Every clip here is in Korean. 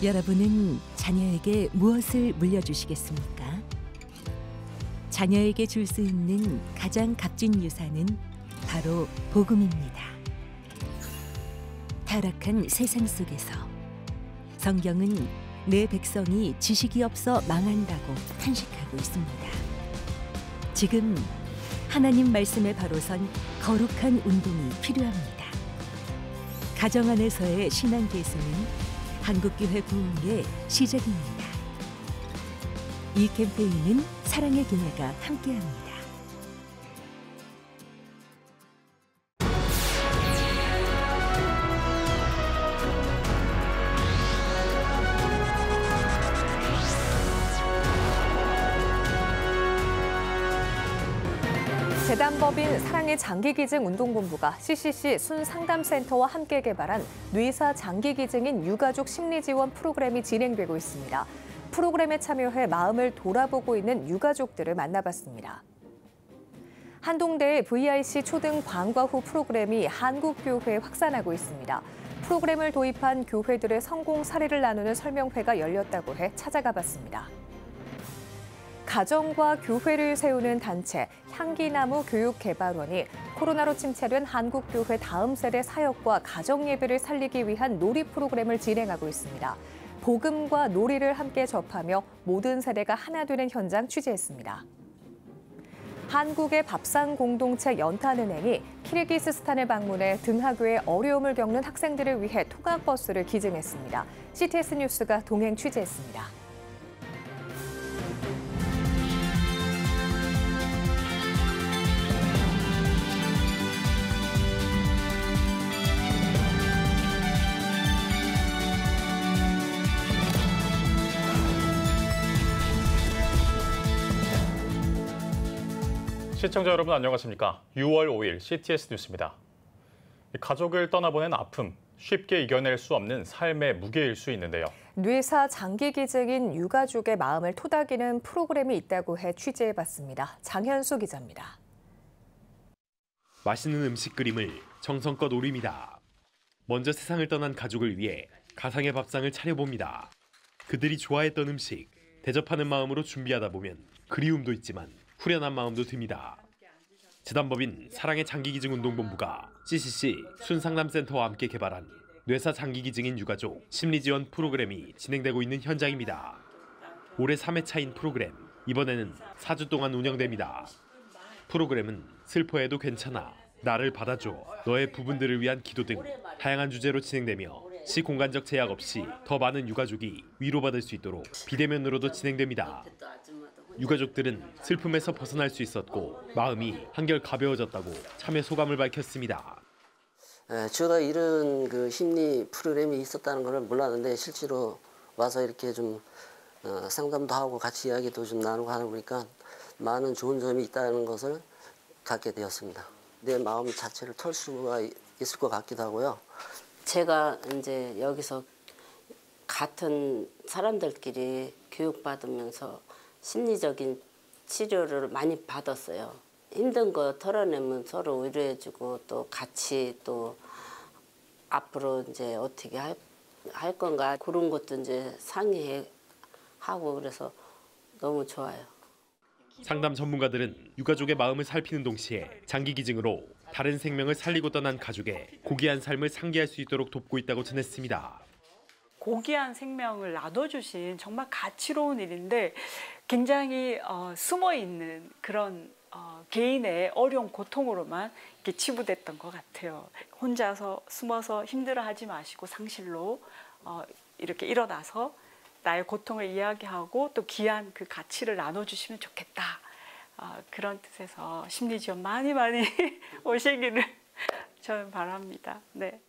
여러분은 자녀에게 무엇을 물려주시겠습니까? 자녀에게 줄 수 있는 가장 값진 유산은 바로 복음입니다. 타락한 세상 속에서 성경은 내 백성이 지식이 없어 망한다고 탄식하고 있습니다. 지금 하나님 말씀에 바로 선 거룩한 운동이 필요합니다. 가정 안에서의 신앙 계승은 한국교회 부흥의 시작입니다. 이 캠페인은 사랑의 교회가 함께합니다. 재단법인 사랑의 장기기증 운동본부가 CCC 순상담센터와 함께 개발한 뇌사 장기기증인 유가족 심리지원 프로그램이 진행되고 있습니다. 프로그램에 참여해 마음을 돌아보고 있는 유가족들을 만나봤습니다. 한동대의 VIC 초등 방과 후 프로그램이 한국교회에 확산하고 있습니다. 프로그램을 도입한 교회들의 성공 사례를 나누는 설명회가 열렸다고 해 찾아가 봤습니다. 가정과 교회를 세우는 단체 향기나무 교육개발원이 코로나로 침체된 한국교회 다음 세대 사역과 가정예배를 살리기 위한 놀이 프로그램을 진행하고 있습니다. 복음과 놀이를 함께 접하며 모든 세대가 하나 되는 현장 취재했습니다. 한국의 밥상 공동체 연탄은행이 키르기스스탄을 방문해 등하교에 어려움을 겪는 학생들을 위해 통학버스를 기증했습니다. CTS 뉴스가 동행 취재했습니다. 시청자 여러분 안녕하십니까? 6월 5일 CTS 뉴스입니다. 가족을 떠나보낸 아픔, 쉽게 이겨낼 수 없는 삶의 무게일 수 있는데요. 뇌사 장기기증인 유가족의 마음을 토닥이는 프로그램이 있다고 해 취재해봤습니다. 장현수 기자입니다. 맛있는 음식 그림을 정성껏 오립니다. 먼저 세상을 떠난 가족을 위해 가상의 밥상을 차려봅니다. 그들이 좋아했던 음식, 대접하는 마음으로 준비하다 보면 그리움도 있지만 후련한 마음도 듭니다. 재단법인 사랑의 장기기증 운동본부가 CCC 순상담센터와 함께 개발한 뇌사 장기기증인 유가족 심리지원 프로그램이 진행되고 있는 현장입니다. 올해 3회차인 프로그램, 이번에는 4주 동안 운영됩니다. 프로그램은 슬퍼해도 괜찮아, 나를 받아줘, 너의 부분들을 위한 기도 등 다양한 주제로 진행되며 시공간적 제약 없이 더 많은 유가족이 위로받을 수 있도록 비대면으로도 진행됩니다. 유가족들은 슬픔에서 벗어날 수 있었고 마음이 한결 가벼워졌다고 참여 소감을 밝혔습니다. 제가 이런 심리 프로그램이 있었다는 걸 몰랐는데 실제로 와서 이렇게 좀 상담도 하고 같이 이야기도 좀 나누고 하다 보니까 많은 좋은 점이 있다는 것을 갖게 되었습니다. 내 마음 자체를 털 수가 있을 것 같기도 하고요. 제가 이제 여기서 같은 사람들끼리 교육받으면서 심리적인 치료를 많이 받았어요. 힘든 거 털어내면 서로 위로해주고 또 같이 또 앞으로 이제 어떻게 할 건가 그런 것도 이제 상의하고 그래서 너무 좋아요. 상담 전문가들은 유가족의 마음을 살피는 동시에 장기기증으로 다른 생명을 살리고 떠난 가족의 고귀한 삶을 상기할 수 있도록 돕고 있다고 전했습니다. 고귀한 생명을 놔둬주신 정말 가치로운 일인데 굉장히 숨어있는 그런 개인의 어려운 고통으로만 이렇게 치부됐던 것 같아요. 혼자서 숨어서 힘들어하지 마시고 상실로 이렇게 일어나서 나의 고통을 이야기하고 또 귀한 그 가치를 나눠주시면 좋겠다. 그런 뜻에서 심리지원 많이 오시기를 저는 바랍니다. 네.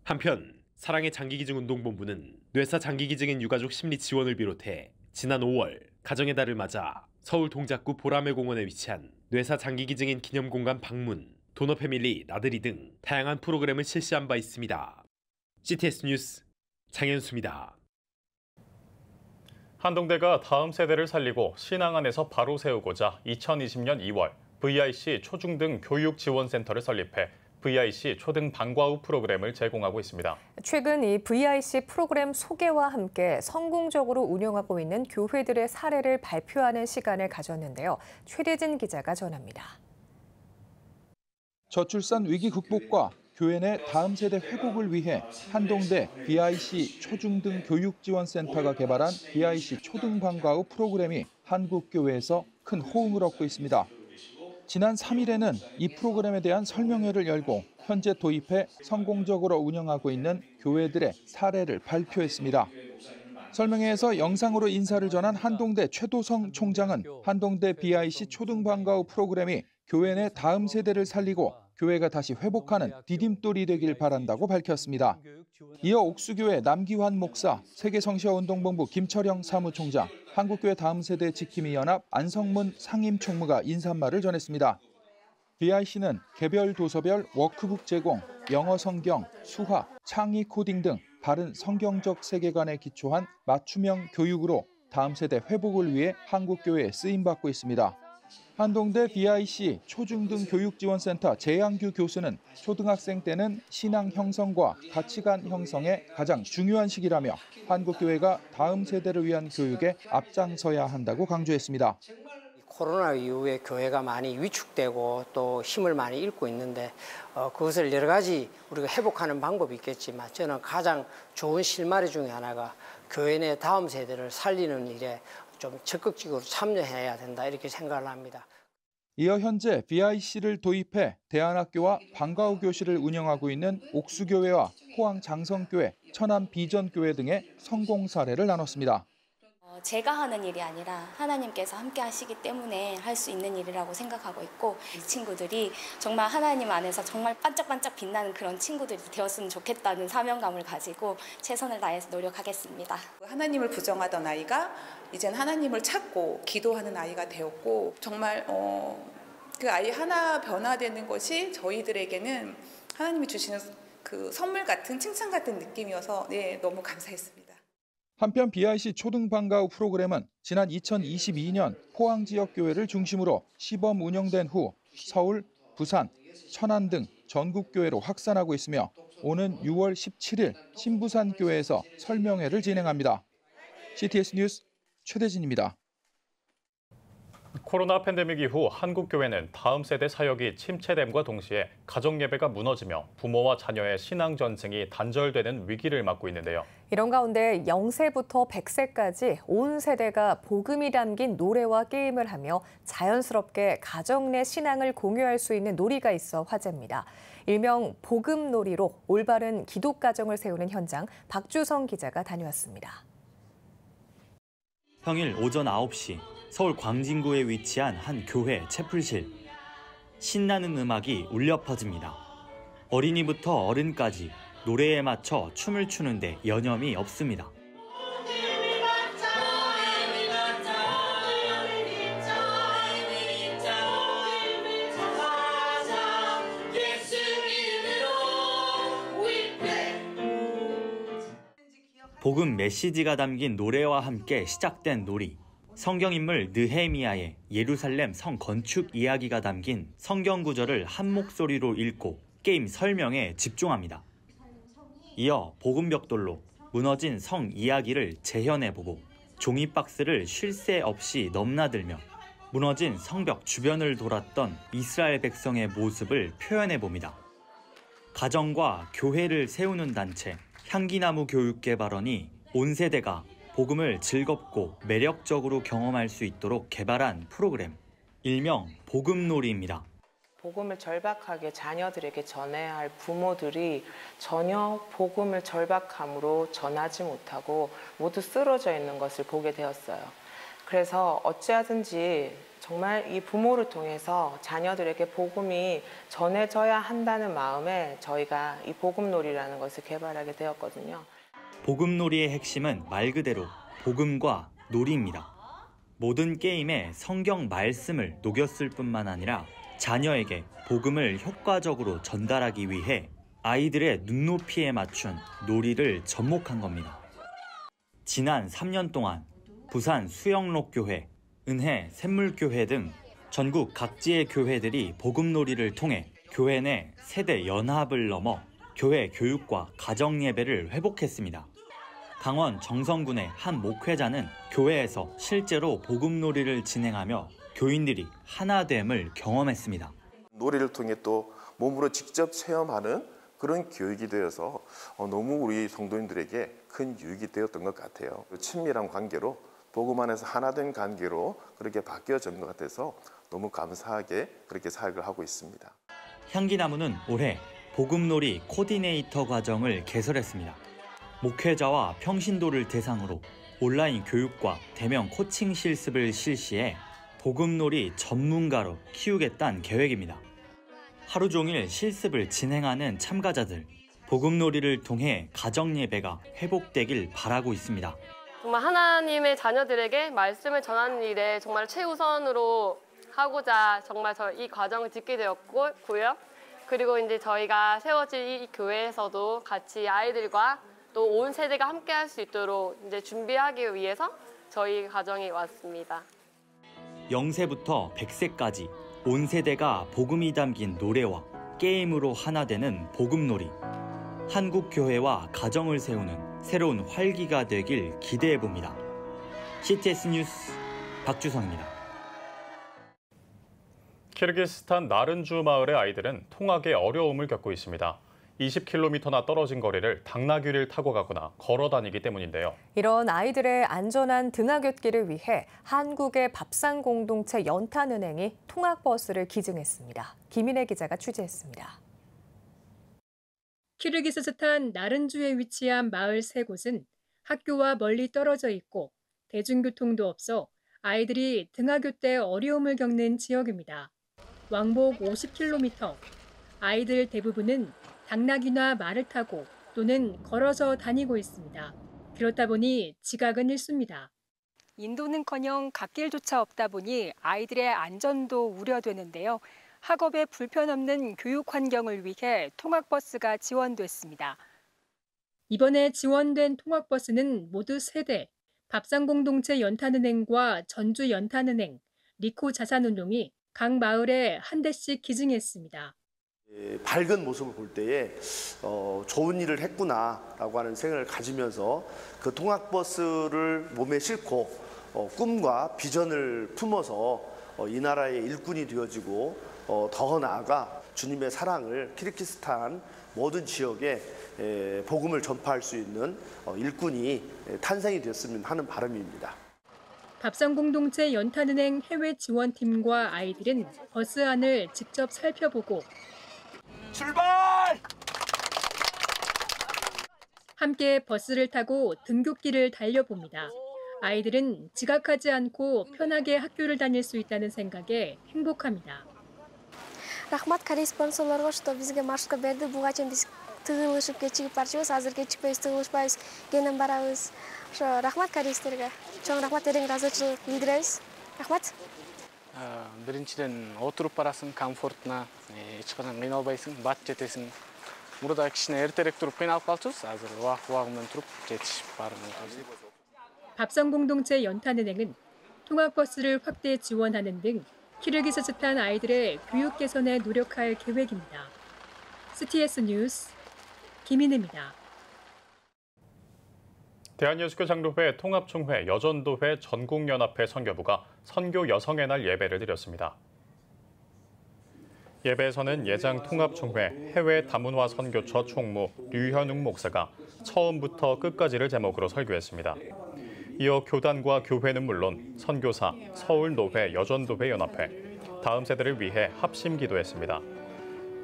한편 사랑의 장기기증 운동본부는 뇌사 장기기증인 유가족 심리 지원을 비롯해 지난 5월 가정의 달을 맞아 서울 동작구 보라매 공원에 위치한 뇌사 장기기증인 기념공간 방문, 도너 패밀리 나들이 등 다양한 프로그램을 실시한 바 있습니다. CTS 뉴스 장현수입니다. 한동대가 다음 세대를 살리고 신앙 안에서 바로 세우고자 2020년 2월 VIC 초중등 교육지원센터를 설립해 VIC 초등 방과 후 프로그램을 제공하고 있습니다. 최근 이 VIC 프로그램 소개와 함께 성공적으로 운영하고 있는 교회들의 사례를 발표하는 시간을 가졌는데요. 최대진 기자가 전합니다. 저출산 위기 극복과 교회 내 다음 세대 회복을 위해 한동대 VIC 초중등 교육지원센터가 개발한 VIC 초등 방과 후 프로그램이 한국교회에서 큰 호응을 얻고 있습니다. 지난 3일에는 이 프로그램에 대한 설명회를 열고 현재 도입해 성공적으로 운영하고 있는 교회들의 사례를 발표했습니다. 설명회에서 영상으로 인사를 전한 한동대 최도성 총장은 한동대 VIC 초등 방과 후 프로그램이 교회 내 다음 세대를 살리고 교회가 다시 회복하는 디딤돌이 되길 바란다고 밝혔습니다. 이어 옥수교회 남기환 목사, 세계성시화운동본부 김철영 사무총장, 한국교회 다음 세대 지킴이 연합 안성문 상임총무가 인사말을 전했습니다. VIC는 개별 도서별 워크북 제공, 영어 성경, 수학, 창의 코딩 등 바른 성경적 세계관에 기초한 맞춤형 교육으로 다음 세대 회복을 위해 한국교회에 쓰임받고 있습니다. 한동대 VIC 초중등 교육지원센터 재양규 교수는 초등학생 때는 신앙 형성과 가치관 형성에 가장 중요한 시기라며 한국교회가 다음 세대를 위한 교육에 앞장서야 한다고 강조했습니다. 코로나 이후에 교회가 많이 위축되고 또 힘을 많이 잃고 있는데 그것을 여러 가지 우리가 회복하는 방법이 있겠지만 저는 가장 좋은 실마리 중에 하나가 교회 내 다음 세대를 살리는 일에 좀 적극적으로 참여해야 된다 이렇게 생각을 합니다. 이어 현재 VIC를 도입해 대안학교와 방과 후 교실을 운영하고 있는 옥수교회와 포항장성교회, 천안비전교회 등의 성공 사례를 나눴습니다. 제가 하는 일이 아니라 하나님께서 함께 하시기 때문에 할 수 있는 일이라고 생각하고 있고 이 친구들이 정말 하나님 안에서 정말 반짝반짝 빛나는 그런 친구들이 되었으면 좋겠다는 사명감을 가지고 최선을 다해서 노력하겠습니다. 하나님을 부정하던 아이가 이제는 하나님을 찾고 기도하는 아이가 되었고 정말 그 아이 하나 변화되는 것이 저희들에게는 하나님이 주시는 그 선물 같은 칭찬 같은 느낌이어서 너무 감사했습니다. 한편 VIC 초등 방과 후 프로그램은 지난 2022년 포항 지역 교회를 중심으로 시범 운영된 후 서울, 부산, 천안 등 전국 교회로 확산하고 있으며 오는 6월 17일 신부산 교회에서 설명회를 진행합니다. CTS 뉴스 최대진입니다. 코로나 팬데믹 이후 한국교회는 다음 세대 사역이 침체됨과 동시에 가정예배가 무너지며 부모와 자녀의 신앙 전승이 단절되는 위기를 맞고 있는데요. 이런 가운데 0세부터 100세까지 온 세대가 복음이 담긴 노래와 게임을 하며 자연스럽게 가정 내 신앙을 공유할 수 있는 놀이가 있어 화제입니다. 일명 복음놀이로 올바른 기독가정을 세우는 현장 박주성 기자가 다녀왔습니다. 평일 오전 9시 서울 광진구에 위치한 한 교회 채플실. 신나는 음악이 울려 퍼집니다. 어린이부터 어른까지 노래에 맞춰 춤을 추는데 여념이 없습니다. 복음 메시지가 담긴 노래와 함께 시작된 놀이. 성경인물 느헤미야의 예루살렘 성 건축 이야기가 담긴 성경 구절을 한 목소리로 읽고 게임 설명에 집중합니다. 이어 복음 벽돌로 무너진 성 이야기를 재현해보고 종이박스를 쉴 새 없이 넘나들며 무너진 성벽 주변을 돌았던 이스라엘 백성의 모습을 표현해봅니다. 가정과 교회를 세우는 단체 향기나무 교육개발원이 온 세대가 복음을 즐겁고 매력적으로 경험할 수 있도록 개발한 프로그램, 일명 복음놀이입니다. 복음을 절박하게 자녀들에게 전해야 할 부모들이 전혀 복음을 절박함으로 전하지 못하고 모두 쓰러져 있는 것을 보게 되었어요. 그래서 어찌하든지 정말 이 부모를 통해서 자녀들에게 복음이 전해져야 한다는 마음에 저희가 이 복음놀이라는 것을 개발하게 되었거든요. 복음놀이의 핵심은 말 그대로 복음과 놀이입니다. 모든 게임에 성경 말씀을 녹였을 뿐만 아니라 자녀에게 복음을 효과적으로 전달하기 위해 아이들의 눈높이에 맞춘 놀이를 접목한 겁니다. 지난 3년 동안 부산 수영록교회, 은혜 샘물교회 등 전국 각지의 교회들이 복음놀이를 통해 교회 내 세대 연합을 넘어 교회 교육과 가정 예배를 회복했습니다. 강원 정선군의 한 목회자는 교회에서 실제로 복음놀이를 진행하며 교인들이 하나됨을 경험했습니다. 놀이를 통해 또 몸으로 직접 체험하는 그런 교육이 되어서 너무 우리 성도님들에게 큰 유익이 되었던 것 같아요. 친밀한 관계로 복음 안에서 하나된 관계로 그렇게 바뀌어진 것 같아서 너무 감사하게 그렇게 사역을 하고 있습니다. 향기나무는 올해 복음놀이 코디네이터 과정을 개설했습니다. 목회자와 평신도를 대상으로 온라인 교육과 대면 코칭 실습을 실시해 복음놀이 전문가로 키우겠다는 계획입니다. 하루 종일 실습을 진행하는 참가자들, 복음놀이를 통해 가정예배가 회복되길 바라고 있습니다. 정말 하나님의 자녀들에게 말씀을 전하는 일에 정말 최우선으로 하고자 정말 이 과정을 듣게 되었고요. 그리고 이제 저희가 세워질 이 교회에서도 같이 아이들과 또 온 세대가 함께 할 수 있도록 이제 준비하기 위해서 저희 가정에 왔습니다. 0세부터 100세까지 온 세대가 복음이 담긴 노래와 게임으로 하나 되는 복음놀이. 한국 교회와 가정을 세우는 새로운 활기가 되길 기대해 봅니다. CTS 뉴스 박주성입니다. 키르기스스탄 나른주 마을의 아이들은 통학에 어려움을 겪고 있습니다. 20km나 떨어진 거리를 당나귀를 타고 가거나 걸어 다니기 때문인데요. 이런 아이들의 안전한 등하굣길을 위해 한국의 밥상 공동체 연탄은행이 통학버스를 기증했습니다. 김인혜 기자가 취재했습니다. 키르기스스탄 나른주에 위치한 마을 세 곳은 학교와 멀리 떨어져 있고 대중교통도 없어 아이들이 등하교 때 어려움을 겪는 지역입니다. 왕복 50km, 아이들 대부분은 당나귀나 말을 타고 또는 걸어서 다니고 있습니다. 그렇다 보니 지각은 일쑤입니다. 인도는커녕 갓길조차 없다 보니 아이들의 안전도 우려되는데요. 학업에 불편 없는 교육 환경을 위해 통학버스가 지원됐습니다. 이번에 지원된 통학버스는 모두 3대, 밥상공동체 연탄은행과 전주연탄은행, 리코자산운용이 각 마을에 한 대씩 기증했습니다. 밝은 모습을 볼 때에 좋은 일을 했구나라고 하는 생각을 가지면서 그 통학버스를 몸에 싣고 꿈과 비전을 품어서 이 나라의 일꾼이 되어지고 더 나아가 주님의 사랑을 키르기스스탄 모든 지역에 복음을 전파할 수 있는 일꾼이 탄생이 됐으면 하는 바람입니다. 밥상공동체 연탄은행 해외 지원팀과 아이들은 버스 안을 직접 살펴보고 출발! 함께 버스를 타고 등굣길을 달려봅니다. 아이들은 지각하지 않고 편하게 학교를 다닐 수 있다는 생각에 행복합니다. Rahmat korrespondentlariga что bizga mashq berdi. Bugacha biz tig'ilishib kechikib barchamiz hozir kechikmaymiz, tig'ilishmaymiz, keyin boramiz. O'sha rahmat koreyslarga. Cho'ng rahmat ering razıchilik bildiramiz. Rahmat. Birinchidan o'tirib barasin, komfortna, hech qachon qiynalmaysan, bat жетесің. Burada kishini ertaroq turib qiynalib qolsangiz, hozir vaqt-vaqtidan turib жетishib барыңыз. 밥상공동체 연탄은행은 통학버스를 확대 지원하는 등 키르기스스탄 아이들의 교육 개선에 노력할 계획입니다. CTS 뉴스 김인혜입니다. 대한예수교 장로회 통합총회 여전도회 전국연합회 선교부가 선교 여성의 날 예배를 드렸습니다. 예배에서는 예장 통합총회 해외 다문화 선교처 총무 류현웅 목사가 처음부터 끝까지를 제목으로 설교했습니다. 이어 교단과 교회는 물론 선교사, 서울노회 여전도회 연합회, 다음 세대를 위해 합심 기도했습니다.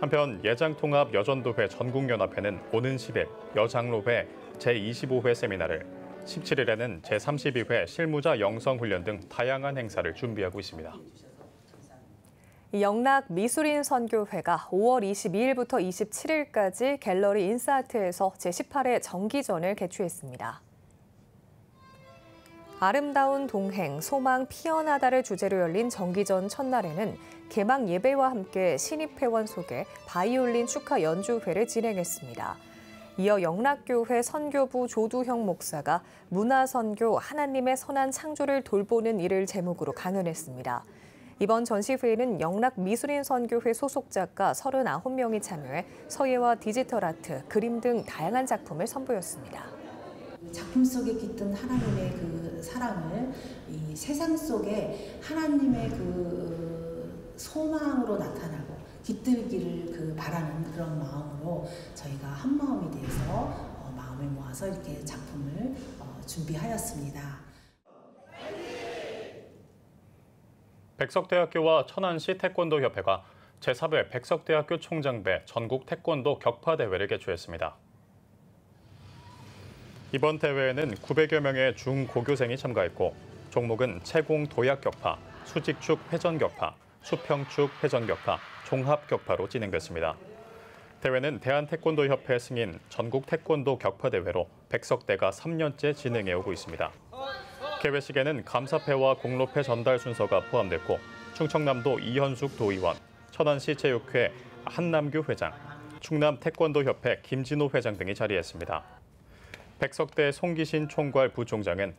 한편 예장통합 여전도회 전국연합회는 오는 10일 여장로회 제25회 세미나를, 17일에는 제32회 실무자 영성훈련 등 다양한 행사를 준비하고 있습니다. 영락 미술인 선교회가 5월 22일부터 27일까지 갤러리 인사아트에서 제18회 정기전을 개최했습니다. 아름다운 동행, 소망 피어나다를 주제로 열린 정기전 첫날에는 개막 예배와 함께 신입회원 소개, 바이올린 축하 연주회를 진행했습니다. 이어 영락교회 선교부 조두형 목사가 문화선교 하나님의 선한 창조를 돌보는 일을 제목으로 강연했습니다. 이번 전시회에는 영락미술인선교회 소속 작가 39명이 참여해 서예와 디지털 아트, 그림 등 다양한 작품을 선보였습니다. 작품 속에 깃든 하나님의 그 사랑을 이 세상 속에 하나님의 그 소망으로 나타나고 깃들기를 그 바라는 그런 마음으로 저희가 한 마음이 돼서 마음을 모아서 이렇게 작품을 준비하였습니다. 백석대학교와 천안시 태권도협회가 제4회 백석대학교 총장배 전국 태권도 격파대회를 개최했습니다. 이번 대회에는 900여 명의 중고교생이 참가했고 종목은 채공 도약격파, 수직축 회전격파, 수평축 회전격파, 종합격파로 진행됐습니다. 대회는 대한태권도협회 승인 전국 태권도 격파대회로 백석대가 3년째 진행해오고 있습니다. 개회식에는 감사패와 공로패 전달 순서가 포함됐고 충청남도 이현숙 도의원, 천안시 체육회 한남규 회장, 충남 태권도협회 김진호 회장 등이 자리했습니다. 백석대 송기신 총괄 부총장은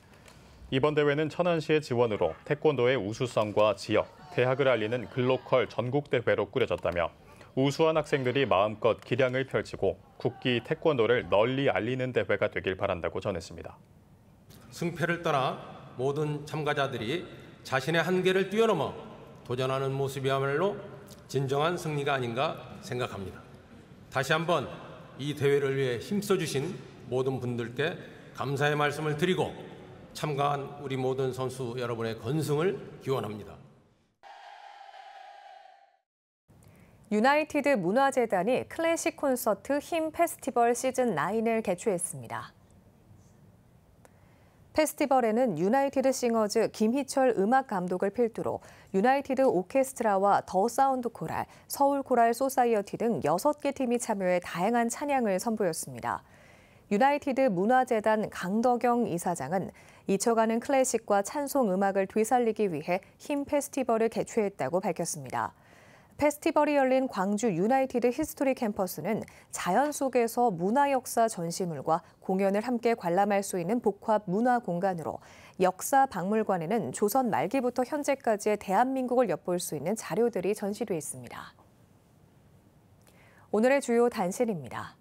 이번 대회는 천안시의 지원으로 태권도의 우수성과 지역, 대학을 알리는 글로컬 전국대회로 꾸려졌다며 우수한 학생들이 마음껏 기량을 펼치고 국기 태권도를 널리 알리는 대회가 되길 바란다고 전했습니다. 승패를 떠나 모든 참가자들이 자신의 한계를 뛰어넘어 도전하는 모습이야말로 진정한 승리가 아닌가 생각합니다. 다시 한번 이 대회를 위해 힘써주신 모든 분들께 감사의 말씀을 드리고 참가한 우리 모든 선수 여러분의 건승을 기원합니다. 유나이티드 문화재단이 클래식 콘서트 힘 페스티벌 시즌 9을 개최했습니다. 페스티벌에는 유나이티드 싱어즈 김희철 음악 감독을 필두로 유나이티드 오케스트라와 더 사운드 코랄, 서울 코랄 소사이어티 등 6개 팀이 참여해 다양한 찬양을 선보였습니다. 유나이티드 문화재단 강덕영 이사장은 잊혀가는 클래식과 찬송 음악을 되살리기 위해 힘 페스티벌을 개최했다고 밝혔습니다. 페스티벌이 열린 광주 유나이티드 히스토리 캠퍼스는 자연 속에서 문화 역사 전시물과 공연을 함께 관람할 수 있는 복합 문화 공간으로 역사 박물관에는 조선 말기부터 현재까지의 대한민국을 엿볼 수 있는 자료들이 전시돼 있습니다. 오늘의 주요 단신입니다.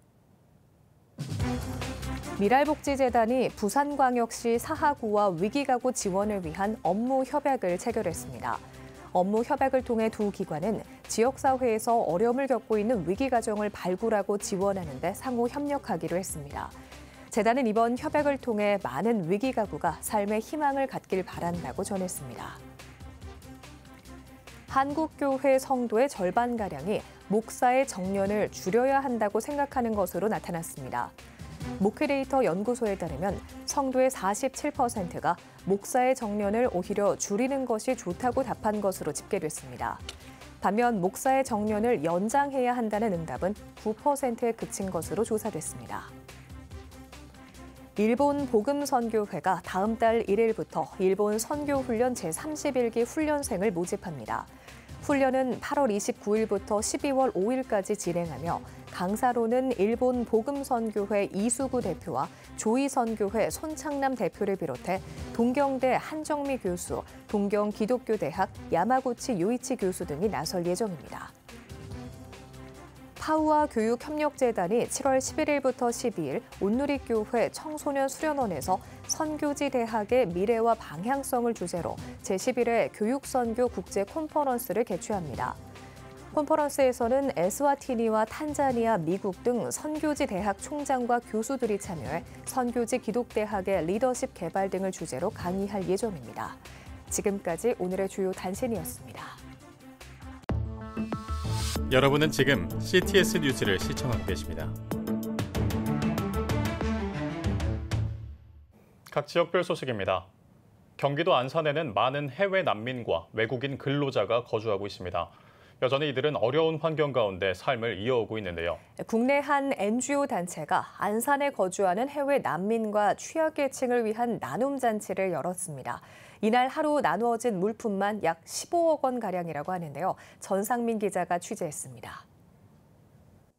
미랄복지재단이 부산광역시 사하구와 위기가구 지원을 위한 업무 협약을 체결했습니다. 업무 협약을 통해 두 기관은 지역사회에서 어려움을 겪고 있는 위기가정을 발굴하고 지원하는 데 상호 협력하기로 했습니다. 재단은 이번 협약을 통해 많은 위기가구가 삶의 희망을 갖길 바란다고 전했습니다. 한국교회 성도의 절반가량이 목사의 정년을 줄여야 한다고 생각하는 것으로 나타났습니다. 목회데이터 연구소에 따르면 성도의 47%가 목사의 정년을 오히려 줄이는 것이 좋다고 답한 것으로 집계됐습니다. 반면 목사의 정년을 연장해야 한다는 응답은 9%에 그친 것으로 조사됐습니다. 일본 복음선교회가 다음 달 1일부터 일본 선교훈련 제31기 훈련생을 모집합니다. 훈련은 8월 29일부터 12월 5일까지 진행하며 강사로는 일본 복음선교회 이수구 대표와 조이선교회 손창남 대표를 비롯해 동경대 한정미 교수, 동경기독교대학 야마구치 요이치 교수 등이 나설 예정입니다. 파우아 교육협력재단이 7월 11일부터 12일 온누리교회 청소년 수련원에서 선교지 대학의 미래와 방향성을 주제로 제11회 교육선교 국제 콘퍼런스를 개최합니다. 콘퍼런스에서는 에스와티니와 탄자니아, 미국 등 선교지 대학 총장과 교수들이 참여해 선교지 기독대학의 리더십 개발 등을 주제로 강의할 예정입니다. 지금까지 오늘의 주요 단신이었습니다. 여러분은 지금 CTS 뉴스를 시청하고 계십니다. 각 지역별 소식입니다. 경기도 안산에는 많은 해외 난민과 외국인 근로자가 거주하고 있습니다. 여전히 이들은 어려운 환경 가운데 삶을 이어오고 있는데요. 국내 한 NGO 단체가 안산에 거주하는 해외 난민과 취약계층을 위한 나눔 잔치를 열었습니다. 이날 하루 나누어진 물품만 약 15억 원가량이라고 하는데요. 전상민 기자가 취재했습니다.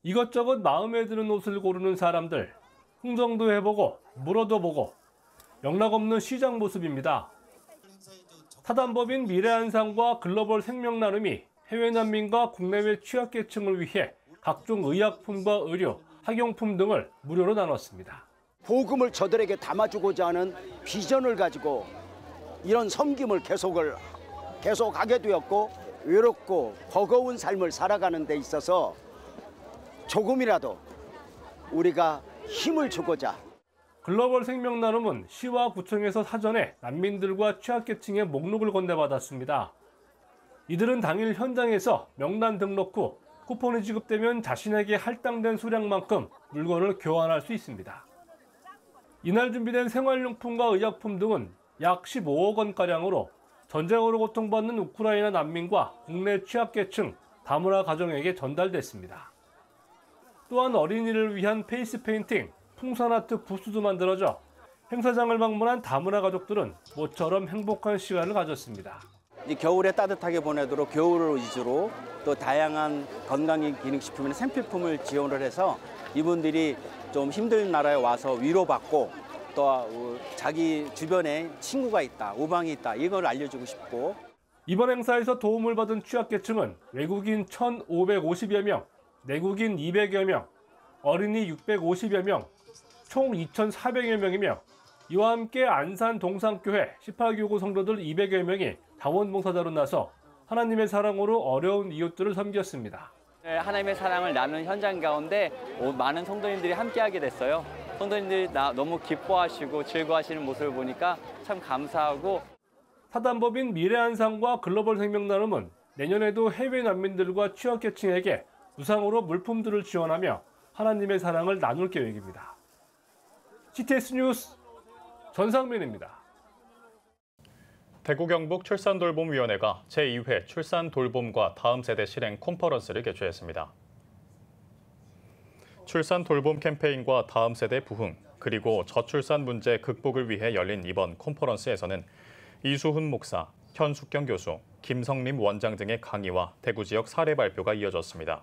이것저것 마음에 드는 옷을 고르는 사람들, 흥정도 해보고 물어도 보고 영락없는 시장 모습입니다. 사단법인 미래한상과 글로벌 생명나눔이 해외 난민과 국내외 취약계층을 위해 각종 의약품과 의료, 학용품 등을 무료로 나눴습니다. 복음을 저들에게 담아주고자 하는 비전을 가지고 이런 섬김을 계속하게 되었고, 외롭고 버거운 삶을 살아가는 데 있어서 조금이라도 우리가 힘을 주고자. 글로벌 생명나눔은 시와 구청에서 사전에 난민들과 취약계층의 목록을 건네받았습니다. 이들은 당일 현장에서 명단 등록 후 쿠폰이 지급되면 자신에게 할당된 수량만큼 물건을 교환할 수 있습니다. 이날 준비된 생활용품과 의약품 등은 약 15억 원가량으로 전쟁으로 고통받는 우크라이나 난민과 국내 취약계층, 다문화 가정에게 전달됐습니다. 또한 어린이를 위한 페이스 페인팅, 풍선아트 부스도 만들어져 행사장을 방문한 다문화 가족들은 모처럼 행복한 시간을 가졌습니다. 겨울에 따뜻하게 보내도록 겨울 위주로 또 다양한 건강기능식품이나 생필품을 지원을 해서 이분들이 좀 힘든 나라에 와서 위로받고 또 자기 주변에 친구가 있다, 우방이 있다, 이걸 알려주고 싶고. 이번 행사에서 도움을 받은 취약계층은 외국인 1,550여 명, 내국인 200여 명, 어린이 650여 명, 총 2,400여 명이며 이와 함께 안산 동산교회 18교구 성도들 200여 명이 자원봉사자로 나서 하나님의 사랑으로 어려운 이웃들을 섬겼습니다. 하나님의 사랑을 나누는 현장 가운데 많은 성도님들이 함께하게 됐어요. 성도님들이 너무 기뻐하시고 즐거워하시는 모습을 보니까 참 감사하고. 사단법인 미래한상과 글로벌 생명나눔은 내년에도 해외 난민들과 취약계층에게 무상으로 물품들을 지원하며 하나님의 사랑을 나눌 계획입니다. CTS 뉴스 전상민입니다. 대구 경북 출산돌봄위원회가 제2회 출산돌봄과 다음 세대 실행 컨퍼런스를 개최했습니다. 출산돌봄 캠페인과 다음 세대 부흥, 그리고 저출산 문제 극복을 위해 열린 이번 컨퍼런스에서는 이수훈 목사, 현숙경 교수, 김성림 원장 등의 강의와 대구 지역 사례 발표가 이어졌습니다.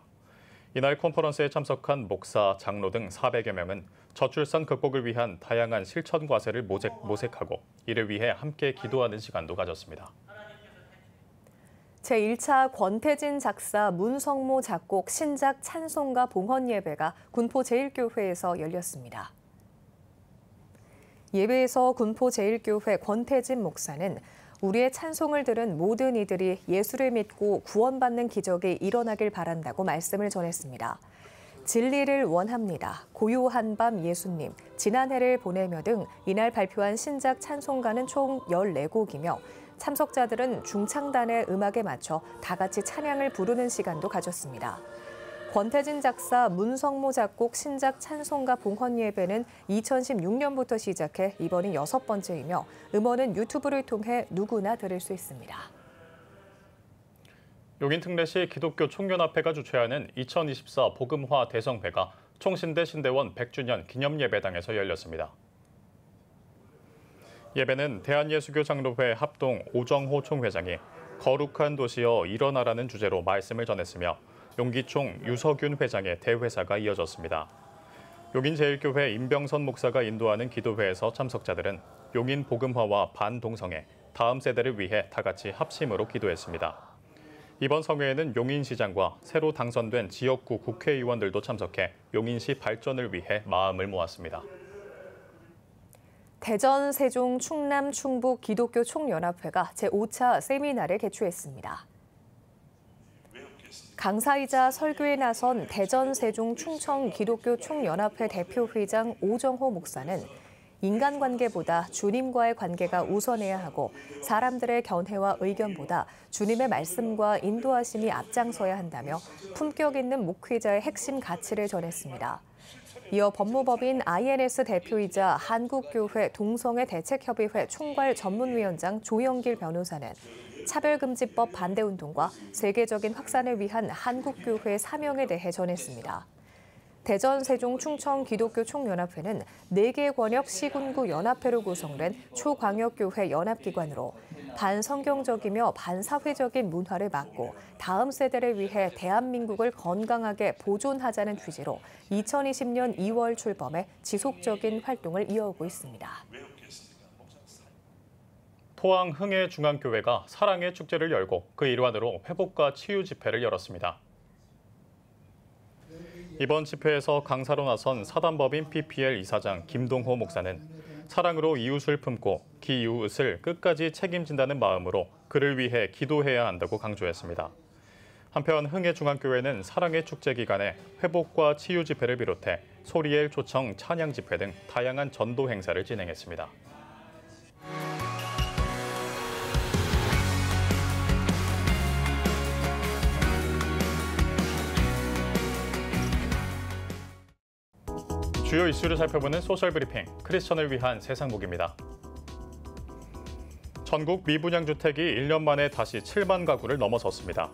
이날 컨퍼런스에 참석한 목사, 장로 등 400여 명은 저출산 극복을 위한 다양한 실천 과제를 모색하고 이를 위해 함께 기도하는 시간도 가졌습니다. 제1차 권태진 작사 문성모 작곡 신작 찬송가 봉헌 예배가 군포 제1교회에서 열렸습니다. 예배에서 군포 제1교회 권태진 목사는 우리의 찬송을 들은 모든 이들이 예수를 믿고 구원받는 기적이 일어나길 바란다고 말씀을 전했습니다. 진리를 원합니다. 고요한 밤 예수님, 지난해를 보내며 등 이날 발표한 신작 찬송가는 총 14곡이며 참석자들은 중창단의 음악에 맞춰 다 같이 찬양을 부르는 시간도 가졌습니다. 권태진 작사, 문성모 작곡 신작 찬송가 봉헌 예배는 2016년부터 시작해 이번이 6번째이며 음원은 유튜브를 통해 누구나 들을 수 있습니다. 용인 특례시 기독교 총연합회가 주최하는 2024 복음화 대성회가 총신대 신대원 100주년 기념예배당에서 열렸습니다. 예배는 대한예수교 장로회 합동 오정호 총회장이 거룩한 도시여 일어나라는 주제로 말씀을 전했으며 용기총 유석윤 회장의 대회사가 이어졌습니다. 용인 제1교회 임병선 목사가 인도하는 기도회에서 참석자들은 용인 복음화와 반동성애, 다음 세대를 위해 다 같이 합심으로 기도했습니다. 이번 성회에는 용인시장과 새로 당선된 지역구 국회의원들도 참석해 용인시 발전을 위해 마음을 모았습니다. 대전, 세종, 충남, 충북 기독교 총연합회가 제5차 세미나를 개최했습니다. 강사이자 설교에 나선 대전, 세종, 충청 기독교 총연합회 대표회장 오정호 목사는 인간관계보다 주님과의 관계가 우선해야 하고 사람들의 견해와 의견보다 주님의 말씀과 인도하심이 앞장서야 한다며 품격 있는 목회자의 핵심 가치를 전했습니다. 이어 법무법인 INS 대표이자 한국교회 동성애 대책협의회 총괄 전문위원장 조영길 변호사는 차별금지법 반대운동과 세계적인 확산을 위한 한국교회의 사명에 대해 전했습니다. 대전, 세종, 충청 기독교 총연합회는 4개 권역 시군구 연합회로 구성된 초광역교회 연합기관으로 반성경적이며 반사회적인 문화를 막고 다음 세대를 위해 대한민국을 건강하게 보존하자는 취지로 2020년 2월 출범해 지속적인 활동을 이어오고 있습니다. 포항 흥해중앙교회가 사랑의 축제를 열고 그 일환으로 회복과 치유 집회를 열었습니다. 이번 집회에서 강사로 나선 사단법인 PPL 이사장 김동호 목사는 사랑으로 이웃을 품고 그 이웃을 끝까지 책임진다는 마음으로 그를 위해 기도해야 한다고 강조했습니다. 한편 흥해중앙교회는 사랑의 축제 기간에 회복과 치유 집회를 비롯해 소리엘 초청 찬양 집회 등 다양한 전도 행사를 진행했습니다. 주요 이슈를 살펴보는 소셜브리핑, 크리스천을 위한 세상복입니다. 전국 미분양 주택이 1년 만에 다시 7만 가구를 넘어섰습니다.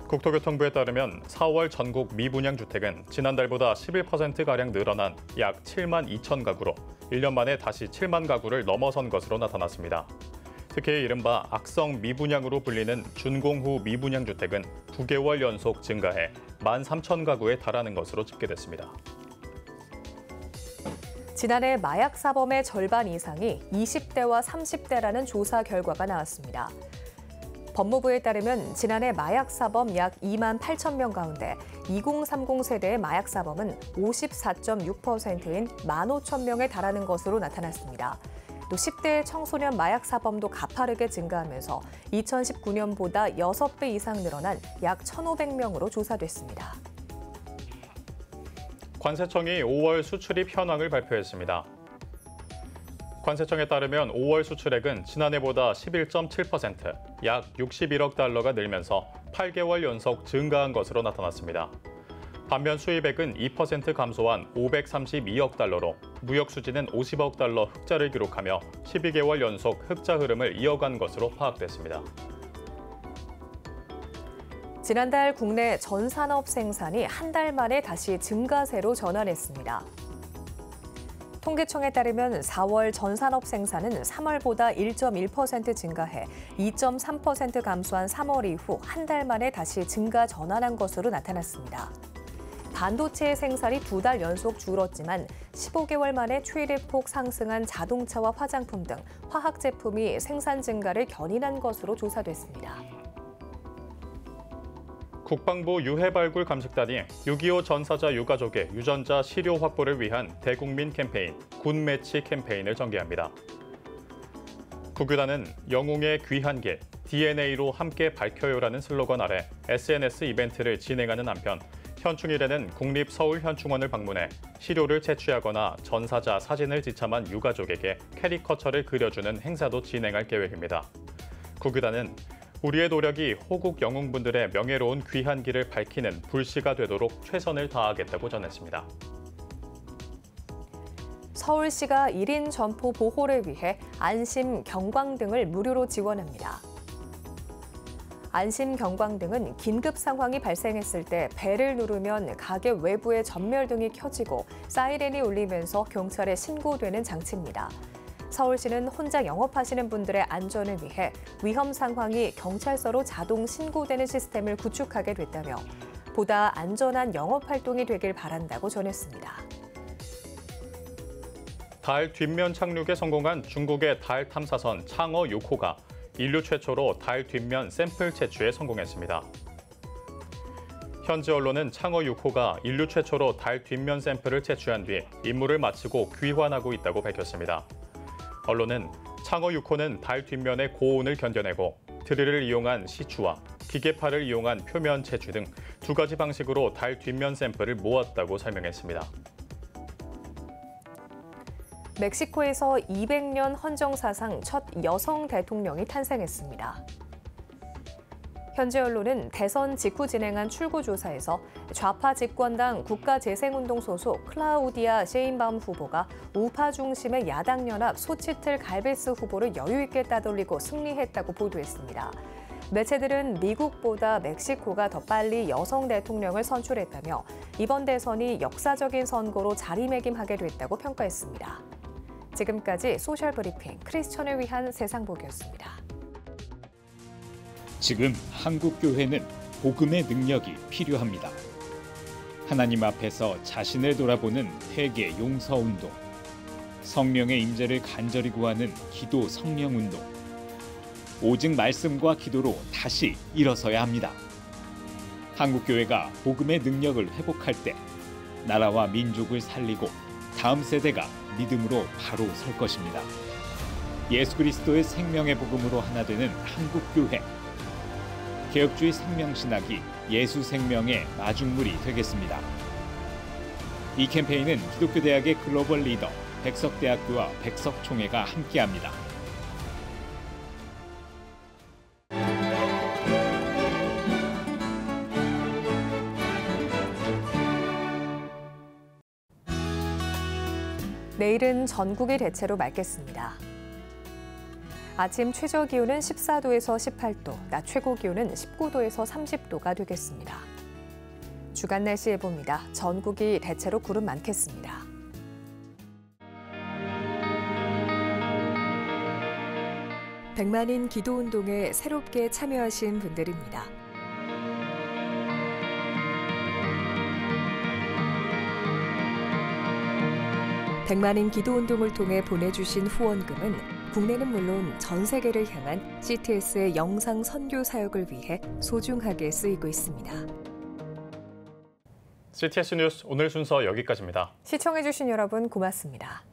국토교통부에 따르면 4월 전국 미분양 주택은 지난달보다 11%가량 늘어난 약 7만 2천 가구로 1년 만에 다시 7만 가구를 넘어선 것으로 나타났습니다. 특히 이른바 악성 미분양으로 불리는 준공 후 미분양 주택은 9개월 연속 증가해 13,000 가구에 달하는 것으로 집계됐습니다. 지난해 마약 사범의 절반 이상이 20대와 30대라는 조사 결과가 나왔습니다. 법무부에 따르면 지난해 마약 사범 약 2만 8천 명 가운데 2030 세대의 마약 사범은 54.6%인 15,000명에 달하는 것으로 나타났습니다. 또 10대 청소년 마약 사범도 가파르게 증가하면서 2019년보다 6배 이상 늘어난 약 1,500명으로 조사됐습니다. 관세청이 5월 수출입 현황을 발표했습니다. 관세청에 따르면 5월 수출액은 지난해보다 11.7%, 약 61억 달러가 늘면서 8개월 연속 증가한 것으로 나타났습니다. 반면 수입액은 2% 감소한 532억 달러로 무역 수지는 50억 달러 흑자를 기록하며 12개월 연속 흑자 흐름을 이어간 것으로 파악됐습니다. 지난달 국내 전산업 생산이 한 달 만에 다시 증가세로 전환했습니다. 통계청에 따르면 4월 전산업 생산은 3월보다 1.1% 증가해 2.3% 감소한 3월 이후 한 달 만에 다시 증가 전환한 것으로 나타났습니다. 반도체 생산이 2달 연속 줄었지만 15개월 만에 최대폭 상승한 자동차와 화장품 등 화학 제품이 생산 증가를 견인한 것으로 조사됐습니다. 국방부 유해발굴 감식단이 6.25 전사자 유가족의 유전자 시료 확보를 위한 대국민 캠페인, 군매치 캠페인을 전개합니다. 국유단은 영웅의 귀한 길, DNA로 함께 밝혀요라는 슬로건 아래 SNS 이벤트를 진행하는 한편 현충일에는 국립서울현충원을 방문해 시료를 채취하거나 전사자 사진을 지참한 유가족에게 캐리커처를 그려주는 행사도 진행할 계획입니다. 국유단은 우리의 노력이 호국 영웅분들의 명예로운 귀한 길을 밝히는 불씨가 되도록 최선을 다하겠다고 전했습니다. 서울시가 1인 점포 보호를 위해 안심 경광등을 무료로 지원합니다. 안심 경광등은 긴급 상황이 발생했을 때 벨을 누르면 가게 외부에 전멸등이 켜지고 사이렌이 울리면서 경찰에 신고되는 장치입니다. 서울시는 혼자 영업하시는 분들의 안전을 위해 위험 상황이 경찰서로 자동 신고되는 시스템을 구축하게 됐다며 보다 안전한 영업 활동이 되길 바란다고 전했습니다. 달 뒷면 착륙에 성공한 중국의 달 탐사선 창어 6호가 인류 최초로 달 뒷면 샘플 채취에 성공했습니다. 현지 언론은 창어 6호가 인류 최초로 달 뒷면 샘플을 채취한 뒤 임무를 마치고 귀환하고 있다고 밝혔습니다. 언론은 창어 6호는 달 뒷면의 고온을 견뎌내고 드릴을 이용한 시추와 기계팔을 이용한 표면 채취 등 2가지 방식으로 달 뒷면 샘플을 모았다고 설명했습니다. 멕시코에서 200년 헌정 사상 첫 여성 대통령이 탄생했습니다. 현지 언론은 대선 직후 진행한 출구조사에서 좌파 집권당 국가재생운동 소속 클라우디아 셰인바움 후보가 우파 중심의 야당연합 소치틀 갈베스 후보를 여유 있게 따돌리고 승리했다고 보도했습니다. 매체들은 미국보다 멕시코가 더 빨리 여성 대통령을 선출했다며 이번 대선이 역사적인 선거로 자리매김하게 됐다고 평가했습니다. 지금까지 소셜브리핑 크리스천을 위한 세상복이었습니다. 지금 한국교회는 복음의 능력이 필요합니다. 하나님 앞에서 자신을 돌아보는 회개 용서운동. 성령의 임재를 간절히 구하는 기도 성령운동. 오직 말씀과 기도로 다시 일어서야 합니다. 한국교회가 복음의 능력을 회복할 때 나라와 민족을 살리고 다음 세대가 믿음으로 바로 설 것입니다. 예수 그리스도의 생명의 복음으로 하나 되는 한국교회. 개혁주의 생명신학이 예수 생명의 마중물이 되겠습니다. 이 캠페인은 기독교대학의 글로벌 리더 백석대학교와 백석총회가 함께합니다. 내일은 전국이 대체로 맑겠습니다. 아침 최저 기온은 14도에서 18도, 낮 최고 기온은 19도에서 30도가 되겠습니다. 주간 날씨 예보입니다. 전국이 대체로 구름 많겠습니다. 백만인 기도운동에 새롭게 참여하신 분들입니다. 백만인 기도운동을 통해 보내주신 후원금은 국내는 물론 전 세계를 향한 CTS의 영상 선교 사역을 위해 소중하게 쓰이고 있습니다. CTS 뉴스 오늘 순서 여기까지입니다. 시청해주신 여러분 고맙습니다.